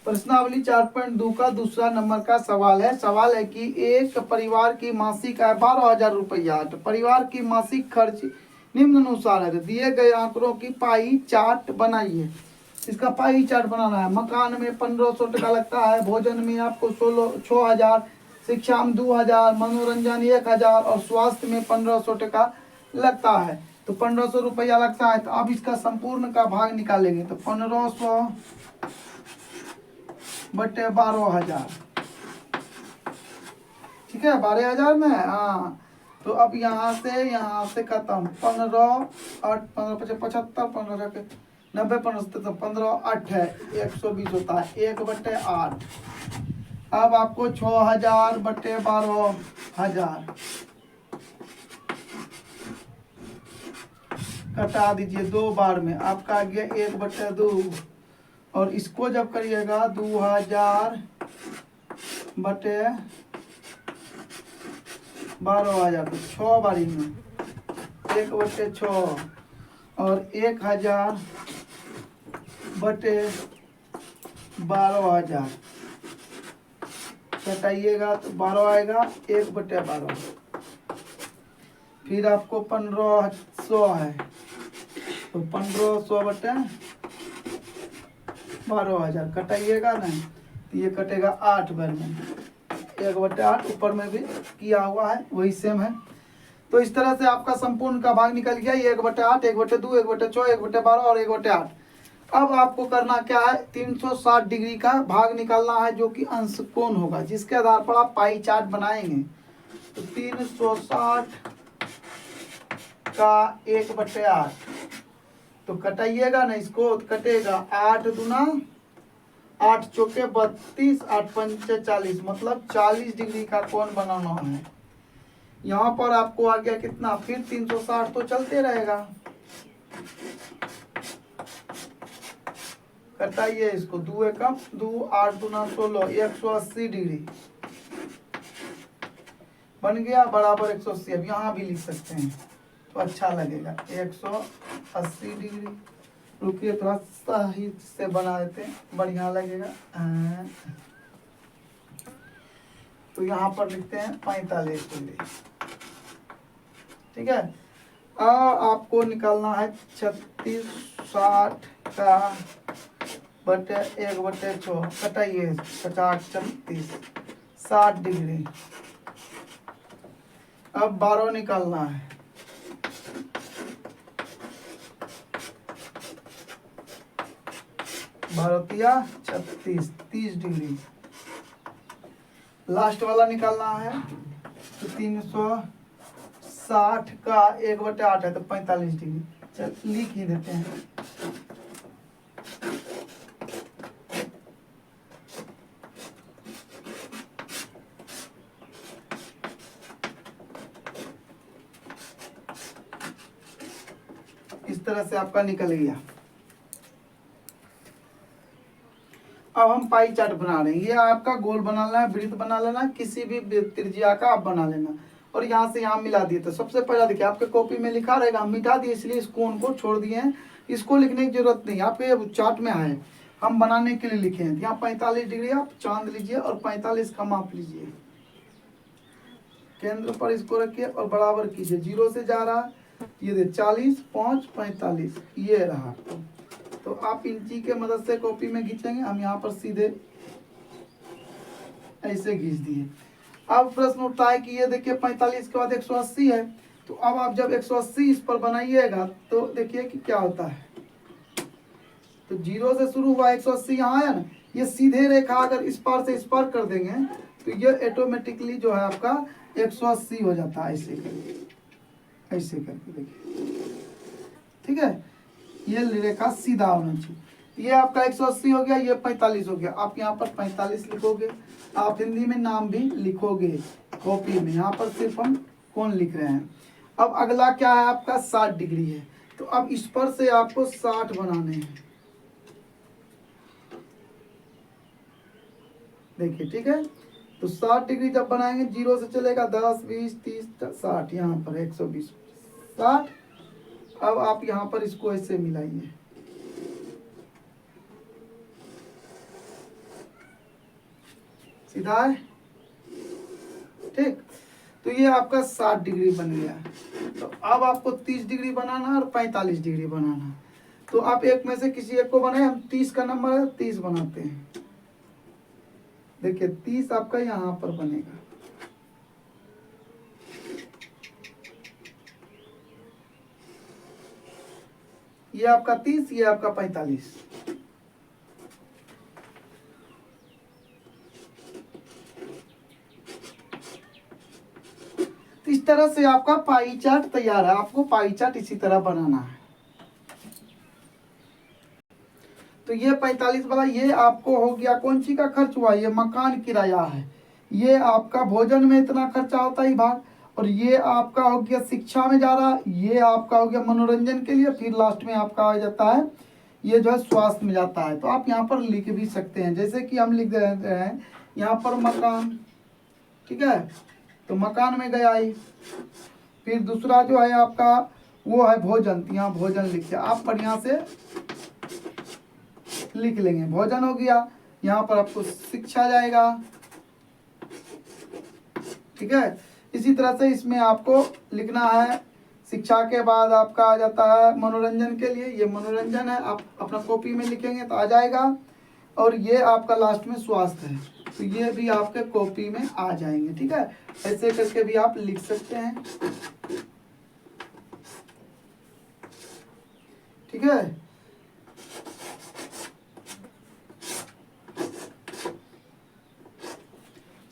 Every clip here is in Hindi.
प्रश्नावली 4.2 का दूसरा नंबर का सवाल है कि एक परिवार की मासिक आय 12,000 रुपया, तो परिवार की मासिक खर्च निम्नानुसार है। तो दिए गए आंकड़ों की पाई चार्ट बनाइए। इसका पाई चार्ट बनाना है। मकान में 1500 टका लगता है, भोजन में आपको 6,000, शिक्षा में 2,000, मनोरंजन 1,000 और स्वास्थ्य में 1500 टका लगता है। तो 1500 रुपया लगता है। तो अब इसका संपूर्ण का भाग निकालेंगे। तो 1500 बटे 12,000, ठीक है, 12,000 में। हाँ, तो अब यहाँ से खत्म। 15 8 15 75 15 के 90 15 15 8 है, 120 होता है, 1/8। अब आपको 6,000 बटे 12,000 कटा दीजिए 2 बार में, आपका आ गया 1/2। और इसको जब करिएगा 2,000 बटे 12,000, तो 6 बारी में 1/6 और 1,000 बटे 12,000 घटाइएगा तो 12 आएगा, 1/12। फिर आपको 1500 है, तो 1500 बटे 12,000 कटाइएगा नहीं, तो ये कटेगा 8 बार में, 1/8। ऊपर में भी किया हुआ है, वही सेम है। तो इस तरह से आपका संपूर्ण का भाग निकल गया। ये 1/8, 1/2, 1/6, 1/12 और 1/8। अब आपको करना क्या है, 360 डिग्री का भाग निकालना है, जो कि अंश कोण होगा, जिसके आधार पर आप पाई चार्ट बनाएंगे। तो 360 का 1/8, तो कटाइएगा ना इसको, तो कटेगा 8 दूना 8 चौके 32, 8 पंचे 40, मतलब 40 डिग्री का कोण बनाना है। यहाँ पर आपको आ गया कितना, फिर 360 तो चलते रहेगा। कटाइए इसको, 2 एकम 2, 8 दूना 16, 180 डिग्री बन गया, बराबर 180। अब यहाँ भी लिख सकते हैं तो अच्छा लगेगा, 180 डिग्री। रुकिए थोड़ा सही से बना देते हैं, बढ़िया लगेगा। तो यहाँ पर लिखते हैं 45 डिग्री, ठीक है। आपको निकालना है 36 60 का बटे 1/6, कटाइए 50 36 60 डिग्री। अब 12 निकालना है, भारतीय 36 30 डिग्री। लास्ट वाला निकालना है, तो 360 का 1/8 है, तो 45 डिग्री। चल लिख ही देते हैं। इस तरह से आपका निकल गया। अब हम पाई चार्ट बना रहे हैं। ये आपका गोल बना लेना है, वृत्त बना लेना, किसी भी त्रिज्या का आप बना लेना, और यहाँ से यहाँ मिला दिए। तो सबसे पहला देखिए, आपके कॉपी में लिखा रहेगा, हम मिटा दिए इसलिए इस कोण को छोड़ दिए हैं, इसको लिखने की जरूरत नहीं, आपके चार्ट में है, हम बनाने के लिए लिखे हैं। यहाँ 45 डिग्री आप चांद लीजिए और 45 का माप लीजिए, केंद्र पर इसको रखिए और बराबर कीजिए, 0 से जा रहा है, ये दे 40 5 45, ये रहा। तो आप इंची के मदद से कॉपी में खींचेंगे, हम यहाँ पर सीधे ऐसे खींच दिए। अब प्रश्न उठता है कि ये देखिए 45 के बाद 180 है, तो अब आप जब 180 इस पर बनाइएगा तो देखिए कि क्या होता है। तो 0 से शुरू हुआ 180 यहाँ आया ना, ये सीधे रेखा अगर इस पार से इस पार कर देंगे तो ये ऑटोमेटिकली जो है आपका 180 हो जाता है। ऐसे करके, ऐसे करके देखिए, ठीक है। ये रेखा सीधा होना चाहिए। ये आपका 180 हो गया, ये 45 हो गया। आप यहाँ पर 45 लिखोगे, आप हिंदी में नाम भी लिखोगे कॉपी में। यहाँ पर सिर्फ हम कौन लिख रहे हैं। अब अगला क्या है आपका 60 डिग्री है, तो अब इस पर से आपको 60 बनाने हैं, देखिए, ठीक है। तो 60 डिग्री जब बनाएंगे, 0 से चलेगा 10 20 30 60, यहाँ पर 120 60। अब आप यहाँ पर इसको ऐसे मिलाइए, सीधा है, ठीक। तो ये आपका 60 डिग्री बन गया। तो अब आपको 30 डिग्री बनाना और 45 डिग्री बनाना। तो आप एक में से किसी एक को बनाए, हम 30 का नंबर है 30 बनाते हैं। देखिए 30 आपका यहाँ पर बनेगा, ये आपका 30, ये आपका 45। इस तरह से आपका पाई चार्ट तैयार है। आपको पाई चार्ट इसी तरह बनाना है। तो ये 45 वाला ये आपको हो गया, कौन सी का खर्च हुआ, ये मकान किराया है। ये आपका भोजन में इतना खर्चा होता है भाग, और ये आपका हो गया शिक्षा में जा रहा, ये आपका हो गया मनोरंजन के लिए, फिर लास्ट में आपका आ जाता है ये जो है स्वास्थ्य में जाता है। तो आप यहाँ पर लिख भी सकते हैं, जैसे कि हम लिख रहे हैं यहाँ पर मकान, ठीक है। तो मकान में गया ही, फिर दूसरा जो है आपका वो है भोजन, यहाँ भोजन लिखिए आप बढ़िया से लिख लेंगे। भोजन हो गया, यहाँ पर आपको शिक्षा जाएगा, ठीक है। इसी तरह से इसमें आपको लिखना है, शिक्षा के बाद आपका आ जाता है मनोरंजन के लिए, ये मनोरंजन है, आप अपना कॉपी में लिखेंगे तो आ जाएगा। और ये आपका लास्ट में स्वास्थ्य है, तो ये भी आपके कॉपी में आ जाएंगे, ठीक है। ऐसे करके भी आप लिख सकते हैं, ठीक है।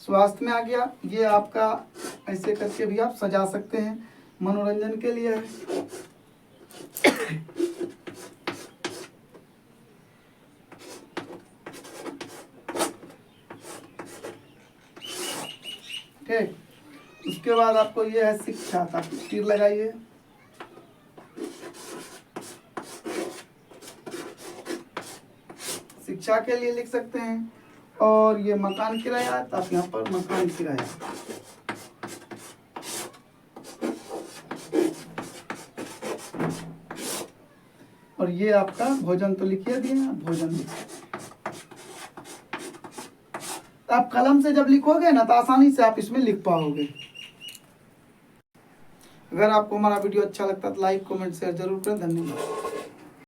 स्वास्थ्य में आ गया, ये आपका ऐसे करके भी आप सजा सकते हैं, मनोरंजन के लिए है। ठीक, उसके बाद आपको ये है शिक्षा का, तीर लगाइए। शिक्षा के लिए लिख सकते हैं। और ये मकान किराया, तो आप यहाँ पर मकान किराया, और ये आपका भोजन तो लिखिए दिए, भोजन लिखिए। तो आप कलम से जब लिखोगे ना तो आसानी से आप इसमें लिख पाओगे। अगर आपको हमारा वीडियो अच्छा लगता है तो लाइक कमेंट शेयर जरूर करें। धन्यवाद।